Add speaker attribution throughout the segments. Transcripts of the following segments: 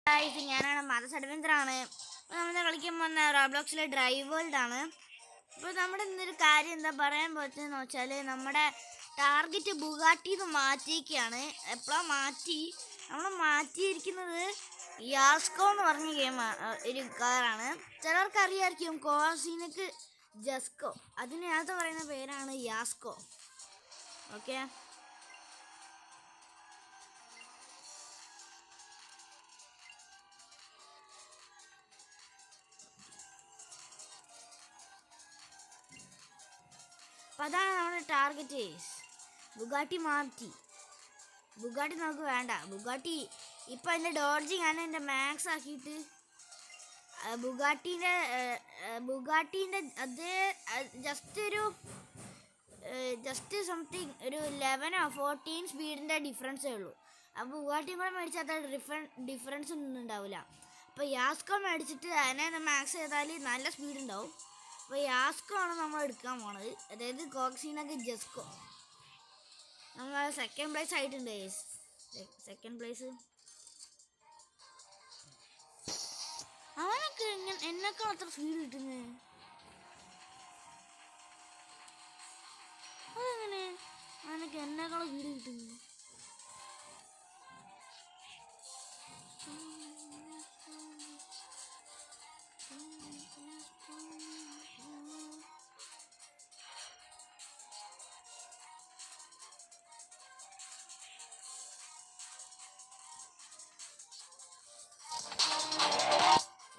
Speaker 1: Guys, ഞാനാണ് maths അഡ്വഞ്ചറാണ്. നമ്മൾ കളിക്കാൻ പോകുന്ന റോബ്ലോക്സിലെ ഡ്രൈവ് വേൾഡ് ആണ്. അപ്പോൾ നമ്മുടെ ഇന്നൊരു കാര്യം എന്താ പറയാൻ പറ്റുന്നതെന്ന് വെച്ചാൽ, നമ്മുടെ ടാർഗറ്റ് ബുഗാട്ടിന്ന് മാറ്റിയിരിക്കുകയാണ്. എപ്പോഴാണ് നമ്മൾ മാറ്റിയിരിക്കുന്നത് യാസ്കോ എന്ന് പറഞ്ഞ ഒരു കാറാണ്. ചിലർക്ക് അറിയാമായിരിക്കും കോസിനക്ക് ജസ്കോ, അതിനകത്ത് പറയുന്ന പേരാണ് യാസ്കോ. ഓക്കെ, അപ്പം അതാണ് നമ്മുടെ ടാർഗറ്റ്. ബുഗാട്ടി ബുഗാട്ടി നമുക്ക് വേണ്ട. ബുഗാട്ടി ഇപ്പം എൻ്റെ ഡോഡ്ജിങ് ആണ് എൻ്റെ മാക്സ് ആക്കിയിട്ട് ബുഗാട്ടീൻ്റെ അതേ ജസ്റ്റ് സംതിങ് ഒരു 11 or 14 സ്പീഡിൻ്റെ ഡിഫറൻസേ ഉള്ളൂ. അപ്പോൾ ബുഗാട്ടിയും കൂടെ മേടിച്ചാൽ അത്ര ഡിഫറൻസ് ഒന്നും ഉണ്ടാവില്ല. അപ്പോൾ യാസ്കോ മേടിച്ചിട്ട് അതിനെ മാക്സ് ചെയ്താൽ നല്ല സ്പീഡ് ഉണ്ടാവും. അപ്പോൾ യാസ്കോ ആണ് നമ്മൾ എടുക്കാൻ പോണത്, അതായത് കോക്സിനൊക്കെ ജസ്കോ. നമ്മൾ സെക്കൻഡ് പ്ലേസ് ആയിട്ടുണ്ട്. സെക്കൻഡ് പ്ലേസ് അവനൊക്കെ എന്നൊക്കെ അത്ര സ്പീഡ് കിട്ടുന്നത് അതെങ്ങനെ? അവനൊക്കെ എന്നേക്കാളും സ്പീഡ് കിട്ടുന്നത്.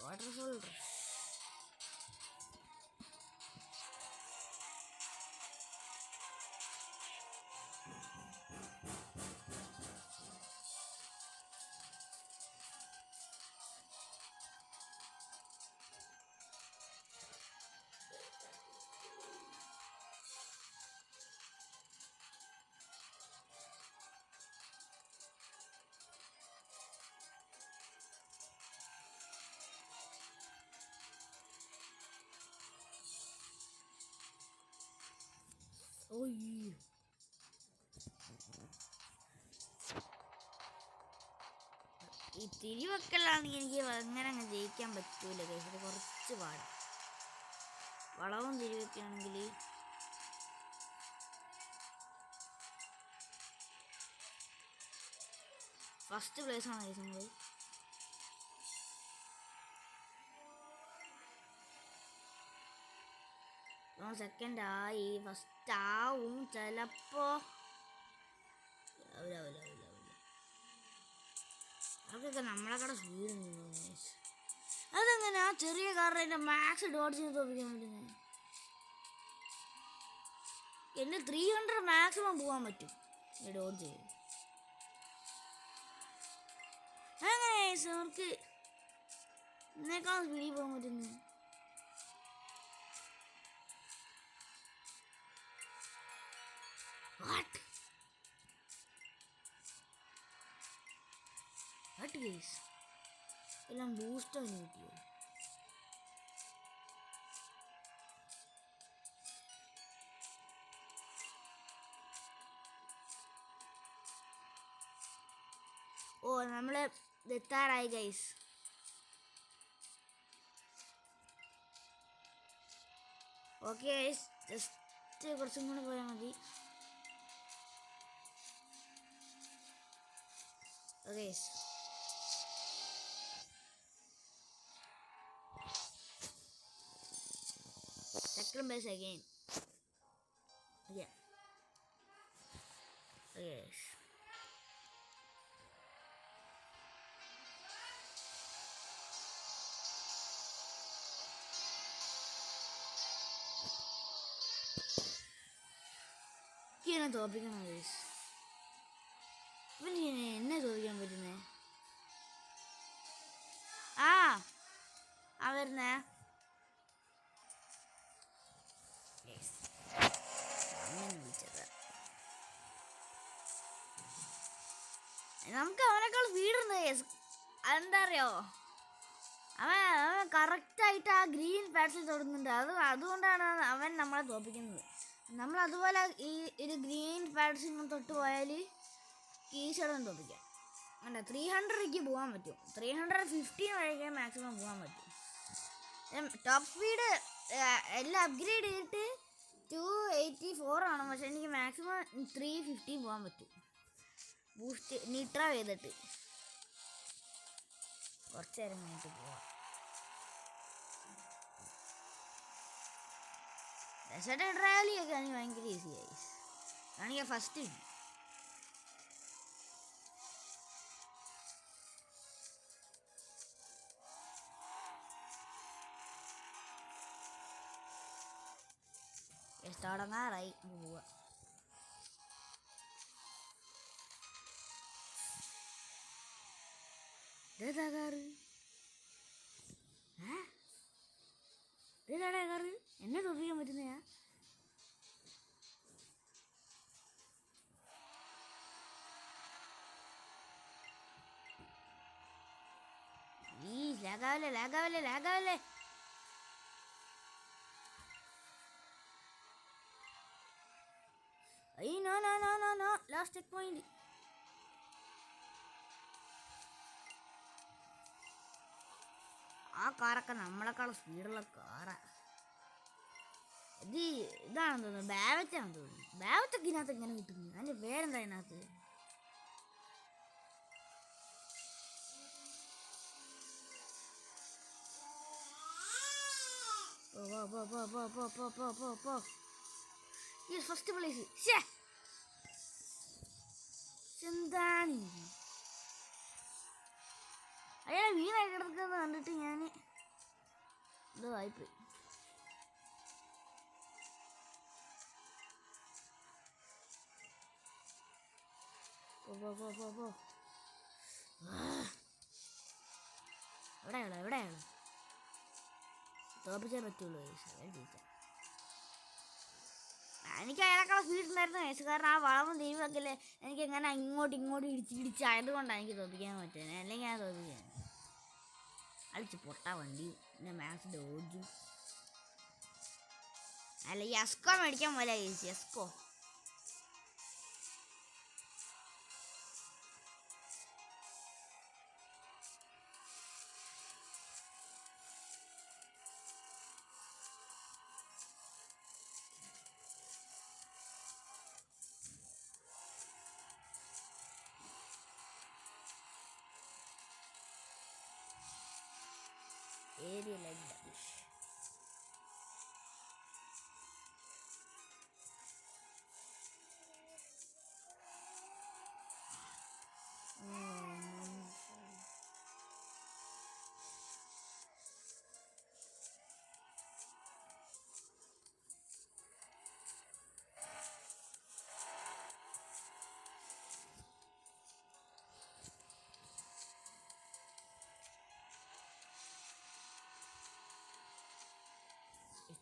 Speaker 1: വാട്ടർഫോൾ ഈ തിരിവെക്കലാണെങ്കിൽ എനിക്ക് അങ്ങനെ അങ്ങ് ജയിക്കാൻ പറ്റൂല. ഇത് കുറച്ച് പാടാം. വളവും തിരിവെക്കുകയാണെങ്കിൽ ഫസ്റ്റ് പ്ലേസ് ആണ് നമ്മൾ. സെക്കൻഡ് ആയി, ഫസ്റ്റ് ആവും ചിലപ്പോ. അതൊക്കെ നമ്മളെക്കാടെ സ്പീഡ്. അതെങ്ങനെ ആ ചെറിയ കാറിൻ്റെ മാക്സ് ഡോട്ട് ചെയ്ത് തോപ്പിക്കാൻ പറ്റുന്നത്? എന്നെ 300 മാക്സിമം പോകാൻ പറ്റും ഡോട്ട് ചെയ്ത്. അങ്ങനെ അവർക്ക് എന്നേക്കാളും സ്പീഡിൽ പോകാൻ പറ്റുന്നു. എല്ലാം ബൂസ്റ്റാണ് കിട്ടിയത്. നമ്മള് എത്താറായി ഗൈസ്. ഓക്കെ ഗൈസ്, ജസ്റ്റ് കുറച്ചും കൂടെ പോയാൽ മതി. Okay second base again. Yeah. Yes. Kina തോപ്പിക്കണം ഗൈസ്. ഇവന് എന്നെ തോപ്പിക്കാൻ പറ്റുന്നേ? വരുന്നേ. നമുക്ക് അവനേക്കാൾ സ്പീഡുണ്ട്. അതെന്താ അറിയോ? അവൻ കറക്റ്റായിട്ട് ആ ഗ്രീൻ പാഡ്സിൽ തൊടുന്നുണ്ട്. അതുകൊണ്ടാണ് അവൻ നമ്മളെ തോപ്പിക്കുന്നത്. നമ്മൾ അതുപോലെ ഈ ഒരു ഗ്രീൻ പാഡ്സിൽ തൊട്ട് പോയാൽ ഈശ്വരൻ തോപ്പിക്കാം. അല്ല 300ക്ക് പോകാൻ പറ്റും. 350 വരെയൊക്കെ മാക്സിമം പോകാൻ പറ്റും. ടോപ്പ് സ്പീഡ് എല്ലാം അപ്ഗ്രേഡ് ചെയ്തിട്ട് 284 ആണ്. പക്ഷെ എനിക്ക് മാക്സിമം 350 പോകാൻ പറ്റും. ബൂസ്റ്റ് നിട്ര ചെയ്തിട്ട് കുറച്ച് നേരം കഴിഞ്ഞിട്ട് പോവാം. ഡെസേർട്ട് ട്രാവലിയൊക്കെ ആണെങ്കിൽ ഭയങ്കര ഈസി ആയി. ആണെങ്കിൽ ഫസ്റ്റ് തുടങ്ങാറായി പോവാ. ഇതേതാകാറ് ഇതേതാകാറ് എന്നെ തോപ്പിക്കാൻ പറ്റുന്നയാ. ലാഗാവല്ലേ. No. Last check point. ആ കാറൊക്കെ നമ്മളെക്കാളും സ്പീഡുള്ള കാറാ. ഇതാണെന്ന് തോന്നുന്നു, ബാവറ്റാണെന്ന് തോന്നുന്നു. ബാവറ്റൊക്കെ ഇതിനകത്ത് എങ്ങനെ കിട്ടുന്നു? അതിൻ്റെ പേരെന്താ ഇതിനകത്ത്? പോ. First place. എന്താണ് അയാളെ വീണായി കിടക്കുന്നത് കണ്ടിട്ട് ഞാൻ ഇത് വായിപ്പോയി. പോ. എവിടെയാണ് തോപ്പിച്ചേ പറ്റുള്ളൂ. എനിക്ക് അയാളെക്കാളും സ്പീഡ് ഉണ്ടായിരുന്നു കേസ്. കാരണം ആ വളവും ദൈവമൊക്കെ എനിക്ക് എങ്ങനെ ഇങ്ങോട്ട് ഇടിച്ചായതുകൊണ്ടാണ് എനിക്ക് തോപ്പിക്കാൻ പറ്റുന്നത്. അല്ലെങ്കിൽ ഞാൻ തോപ്പിക്കാൻ അടിച്ച് പൊട്ടാ വണ്ടി. പിന്നെ മാക്സ് ഡോജും അല്ല ഈ എസ്കോ മേടിക്കാൻ പോലെ കേസ്. എസ്കോ area like that.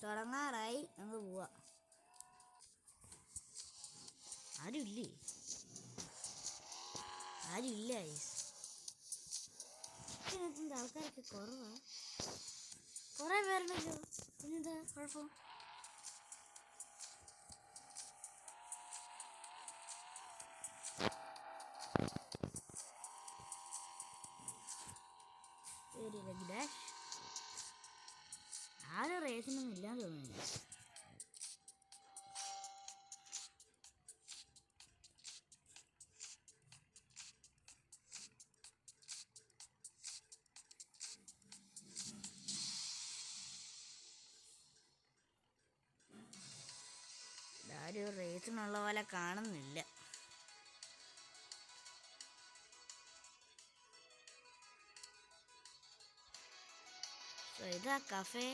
Speaker 1: തുടങ്ങാറായി. നമുക്ക് പോവാ. ആരുമില്ല ഇതിനകത്ത് ആൾക്കാരൊക്കെ കുറവാ. കുറേ പേരുണ്ടല്ലോ. പിന്നെന്താ കുഴപ്പം? ആരും റേസിനൊന്നും ഇല്ലാന്ന് തോന്നുന്നില്ല. ആരും റേസിനുള്ള പോലെ കാണുന്നില്ല. ഇതാ കഫേ.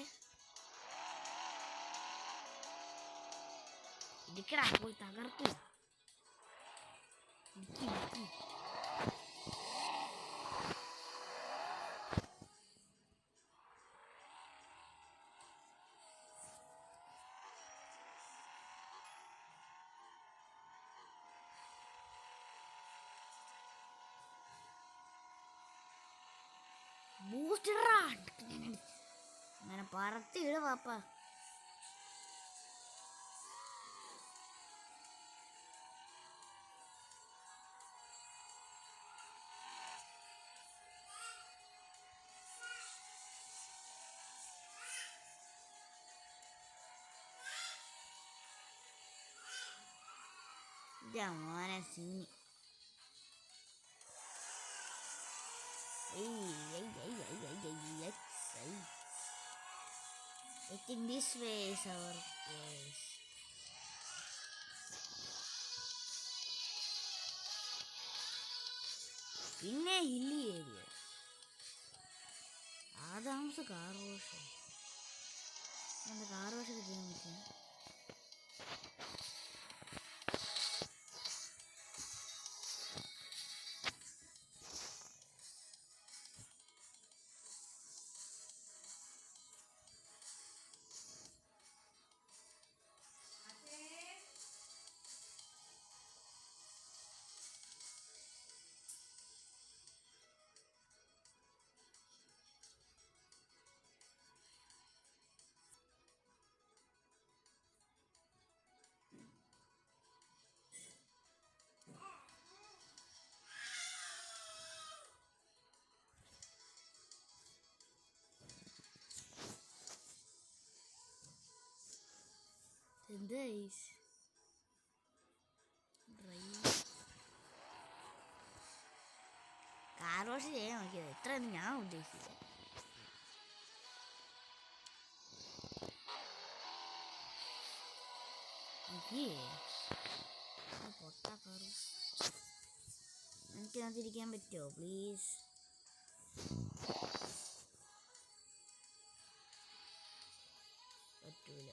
Speaker 1: ഇരിക്കടാ, പോയി തകർക്കൂ. ബൂസ്റ്ററാ അങ്ങനെ പറത്തി ഇട പാപ്പ. മോനെ സീനി. I think this way is our place. പിന്നെ hilly area. Adam's car wash. എന്താ കാർ വാഷ് ഒക്കെ ചെയ്യാൻ പറ്റും? കാർ വാഷ് ചെയ്യാൻ നോക്കിയത് എത്രയെന്ന് ഞാൻ ഉദ്ദേശിച്ചില്ല. പൊട്ടാക്കാറ് എനിക്കതിരിക്കാൻ പറ്റുമോ പ്ലീസ്? പറ്റൂല.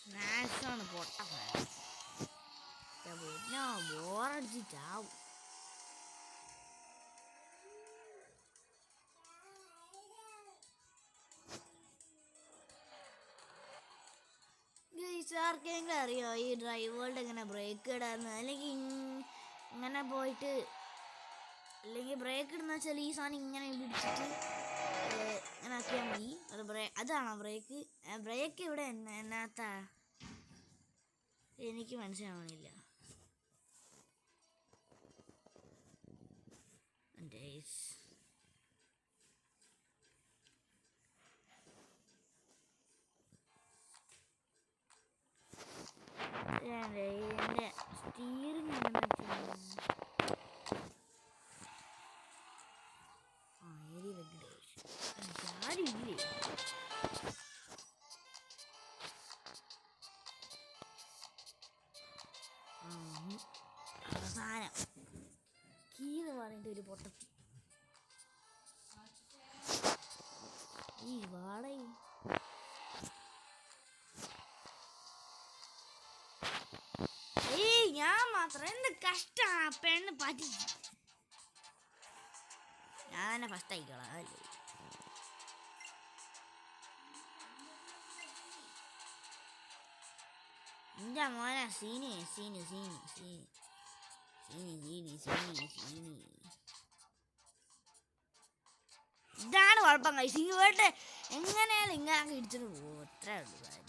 Speaker 1: സ്നാക്സാണ് പൊട്ട ബോറടിച്ചിട്ടാവും. ആർക്കെങ്കിലും അറിയോ ഈ ഡ്രൈവേൾഡ് എങ്ങനെ ബ്രേക്ക് ഇടാന്ന്? അല്ലെങ്കിൽ ഇങ്ങനെ പോയിട്ട്, അല്ലെങ്കിൽ ബ്രേക്ക് ഇടുന്ന വെച്ചാൽ ഈ സാധനം ഇങ്ങനെ പിടിച്ചിട്ട് ഇങ്ങനെ ആക്കിയാൽ മതി. അത് അതാണോ ബ്രേക്ക്? ബ്രേക്ക് ഇവിടെ എന്നാത്താ എനിക്ക് മനസ്സിലാവണില്ല. എൻ്റെ സ്റ്റീറിങ് ആരില്ലേ? അവസാനം കീന്ന് പറഞ്ഞിട്ട് ഒരു പൊട്ടത്തി ഈ വാടയും ഞാൻ മാത്രം എന്ത് കഷ്ടാണ് ആ പെണ്ണ് പറ്റി. ഞാൻ തന്നെ ഫസ്റ്റ് ആയിക്കോളാം അതല്ലേ. എൻ്റെ മോനെ സീനി സീനി സീനി സീനി സീനി സീനി സീനി സീനി. ഇതാണ് കുഴപ്പം കഴിച്ചു. ഇങ്ങോട്ട് എങ്ങനെയാലും ഇങ്ങനെ ഇടിച്ചിട്ട് പോകും. അത്രേ ഉള്ളൂ കാര്യം.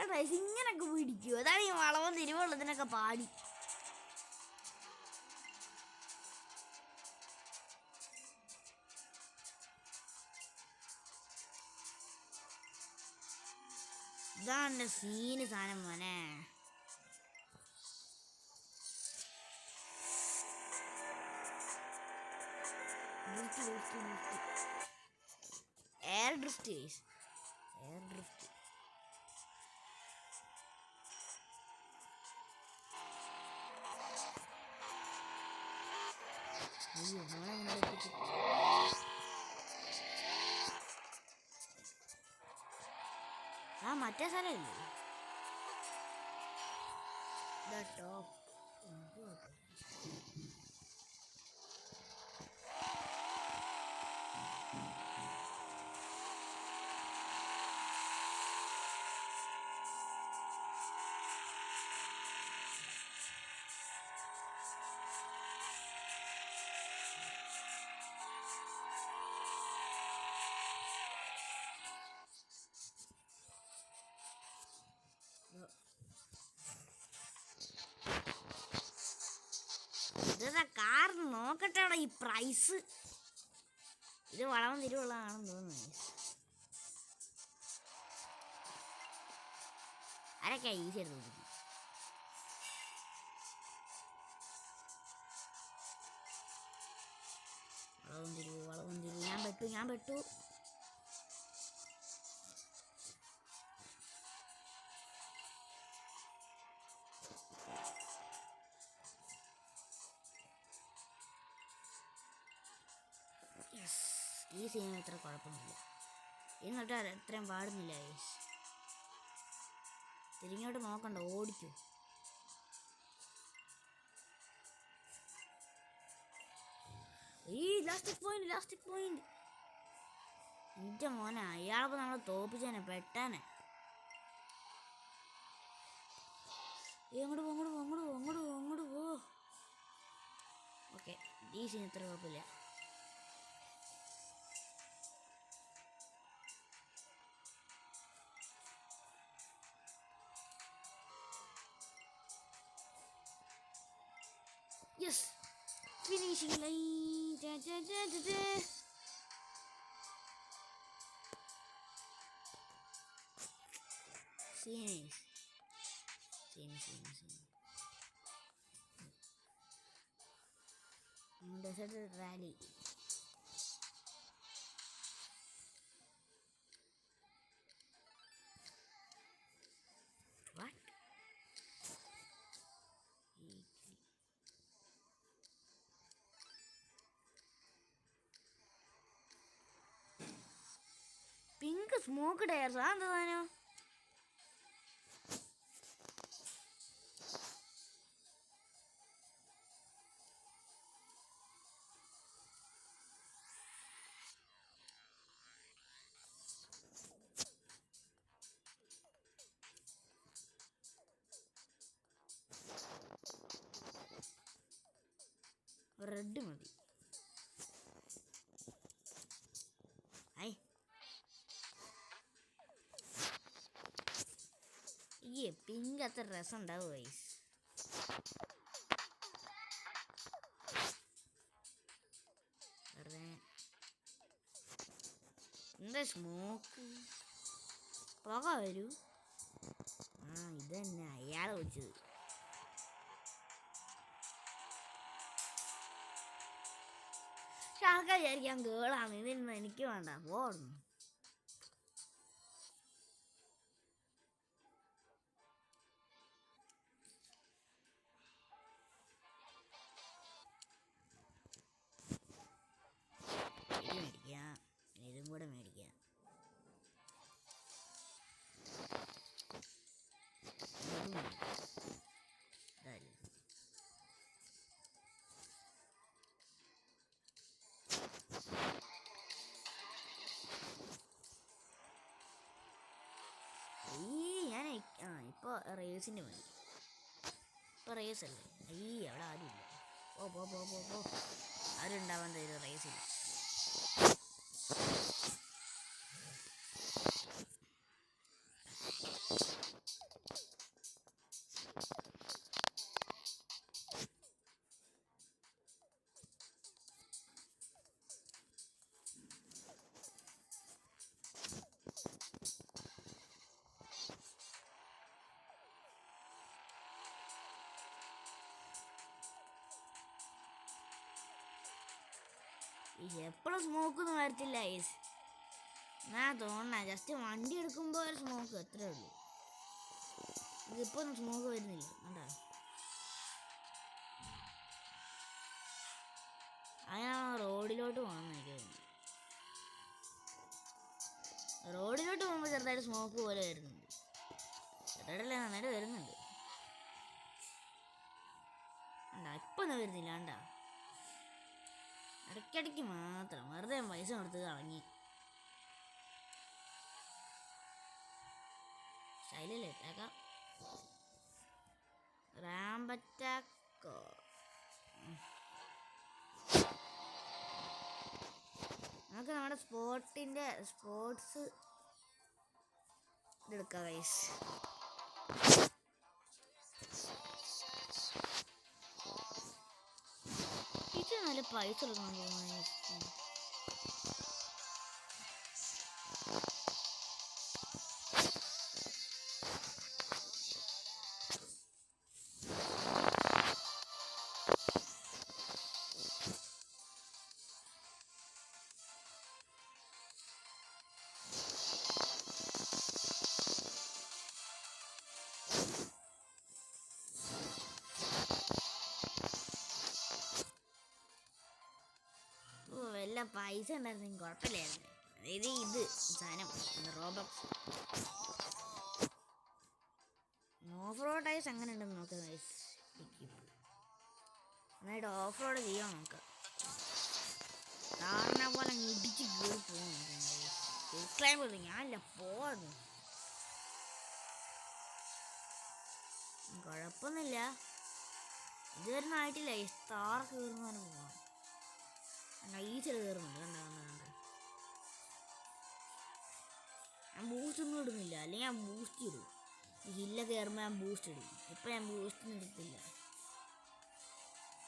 Speaker 1: കേട്ടോ ഇങ്ങനൊക്കെ പിടിക്കുമോ? അതാണ് ഈ വളവും തിരുവുള്ളതിനൊക്കെ പാടി. ഇതാണ് സീന് സാധനം മോനെ. Air drift guys, air drift. അയ്യോ ആ മറ്റേ സ്ഥലമില്ലേ ടോപ്പ്. ഇതാ കാർ നോക്കട്ടെ ഈ പ്രൈസ്. ഇത് വളവും തിരുവുള്ളതാണെന്ന് തോന്നുന്നു. ആരൊക്കെ ഈസി ആയിട്ട് തോന്നുന്നു. വളവും തിരിവ് ഞാൻ പെട്ടു. ഈ സീൻ അത്ര കുഴപ്പമൊന്നുമില്ല. എന്നിട്ട് അത്രയും പാടുന്നില്ല. തിരിഞ്ഞോട്ട് നോക്കണ്ട, ഓടിക്കൂ. ഈ ലാസ്റ്റിക് പോയിന്റ് എൻ്റെ മോനെ, അയാളിപ്പോൾ നമ്മളെ തോപ്പിച്ചേനെ, പെട്ടാനെ. അങ്ങോട്ട് പോ. ഓക്കെ, ഈ സീൻ ഇത്ര കുഴപ്പമില്ല. Yes, finishing line. Desert rally. Pink smoke tyres എന്താ സാധനം? റെഡ് മതി. ഈ പിങ്ക് അത്ര രസം ഉണ്ടാവും ഗൈസ്. എന്താ സ്മോക്ക് പുക വരൂ? ഇതന്നെ അയാളെ വിളിച്ചത്. പക്ഷെ ആൾക്കാർ വിചാരിക്കാൻ ഗേളാണ്, ഇതിനൊന്നും എനിക്ക് വേണ്ട, പോടുന്നു. ഇതും കൂടെ മേടിക്കാം. ഇപ്പോൾ റേസിൻ്റെ മതി. ഇപ്പോൾ റേസ് അല്ലേ? അവിടെ ആരുമില്ല. പോ ആരും ഉണ്ടാവാൻ തരും റേസില്ല. എപ്പോഴും സ്മോക്കൊന്നും വരത്തില്ല ഗൈസ്. ഞാൻ തോന്നണ ജസ്റ്റ് വണ്ടി എടുക്കുമ്പോൾ ഒരു സ്മോക്ക് അത്രേ ഉള്ളൂ. ഇതിപ്പോൾ ഒന്നും സ്മോക്ക് വരുന്നില്ല കണ്ടാ. അങ്ങനെ റോഡിലോട്ട് പോകണം എനിക്ക് തോന്നുന്നു. റോഡിലോട്ട് പോകുമ്പോൾ ചെറുതായിട്ട് സ്മോക്ക് പോലെ വരുന്നുണ്ട്. ചെറുതായിട്ടല്ല നന്നായിട്ട് വരുന്നുണ്ട്. കണ്ടാ ഇപ്പം ഒന്നും വരുന്നില്ല കണ്ടാ. ഇടയ്ക്കിടയ്ക്ക് മാത്രം വെറുതെ പൈസ കൊടുത്ത് കളഞ്ഞി. ശൈലല്ലേ ഇട്ടേക്കാം. റാമ്പറ്റാക്കോ നമുക്ക് നമ്മുടെ സ്പോർട്സ് ഇതെടുക്കാം ഗൈസ്. ഇത് നല്ല പൈസ കൊടുക്കണം തോന്നുന്നു. വല്ല പൈസ ഉണ്ടായിരുന്നെങ്കിൽ കുഴപ്പമില്ലായിരുന്നു. അതായത് ഇത് സാധനം റോബക്സ് ഓഫ് റോഡ് ടൈസ് അങ്ങനെ ഉണ്ടെന്ന് നോക്കാം ഗൈസ്. നന്നായിട്ട് ഓഫ് റോഡ് ചെയ്യാൻ നോക്കാം. കാറിനെ പോലെ ഇടിച്ച് കയറി പോകും. ഞാനില്ല പോന്നു. കുഴപ്പമൊന്നുമില്ല, ഇതുവരെ ആയിട്ടില്ല. സ്റ്റാർ കയറുന്നവരെ പോവാം. ഈ ചെറു കയറുന്നുണ്ട്. കണ്ട ഞാൻ ബൂസ്റ്റ് ഒന്നും ഇടുന്നില്ല, അല്ലെങ്കിൽ ഞാൻ ബൂസ്റ്റ് ഇടും. ഈ ഹില്ല കയറുമ്പോൾ ഞാൻ ബൂസ്റ്റ് ഇടും. ഇപ്പം ഞാൻ ബൂസ്റ്റൊന്നും എടുത്തില്ല.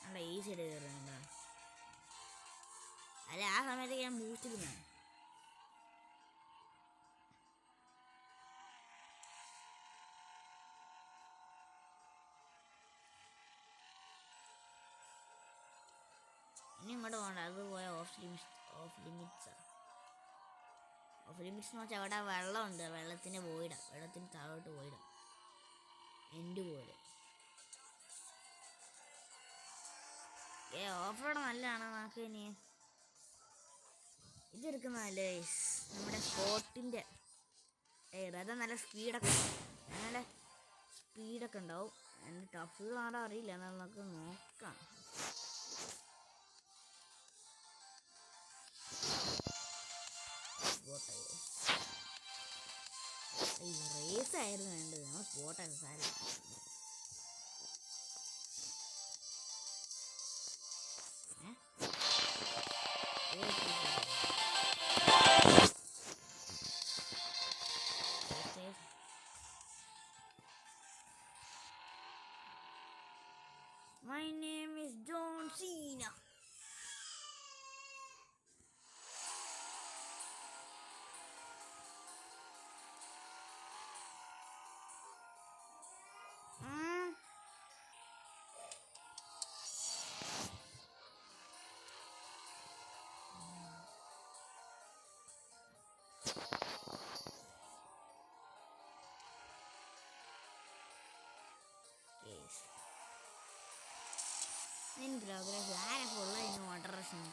Speaker 1: അല്ല ഈ സൈഡ് കയറുന്നുണ്ടോ? അല്ല ആ സമയത്തേക്ക് ഞാൻ ബൂസ്റ്റ് ഇടുന്ന. ഇനി ഇങ്ങോട്ട് പോകണ്ട, അത് പോയ ഓഫ് ലിമിറ്റ്സ് എന്ന് വെച്ചാൽ അവിടെ വെള്ളമുണ്ട്. വെള്ളത്തിന് പോയിടാം, വെള്ളത്തിന് താഴോട്ട് പോയിടാം. എൻ്റെ പോലെ ഓഫ് റോഡ് നല്ലതാണ്. നമുക്ക് ഇനി ഇതെടുക്കുന്നതല്ലേ നമ്മുടെ സ്പോട്ടിൻ്റെ അത് നല്ല സ്പീഡൊക്കെ ഉണ്ടാവും. എൻ്റെ ടഫ് ആണോ അറിയില്ല, എന്നാൽ നമുക്ക് നോക്കാം. റേസ് ആയിരുന്നു വേണ്ടത്, നമ്മൾ സ്പോട്ടാണ് സാരം. My name is John Cena. In progress, I follow in water rushing.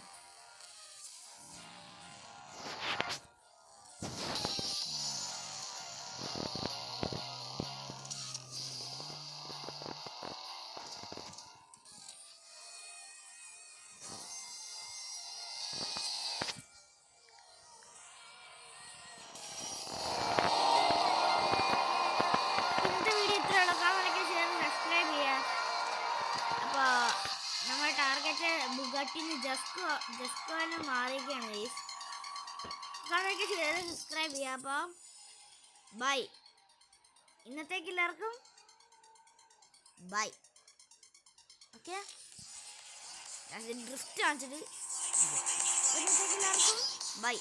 Speaker 1: നമ്മുടെ ടാർഗറ്റ് ബുഗാട്ടിന്ന് ജസ്കോന് മാറിയൊക്കെയാണ് ഗൈസ്. കാണാനൊക്കെ ചെയ്ത് സബ്സ്ക്രൈബ് ചെയ്യാം. അപ്പോൾ ബൈ, ഇന്നത്തേക്ക് എല്ലാവർക്കും ബൈ. ഓക്കെ, ഡ്രിഫ്റ്റ് കാണിച്ചിട്ട് ഇന്നത്തേക്ക് എല്ലാവർക്കും ബൈ.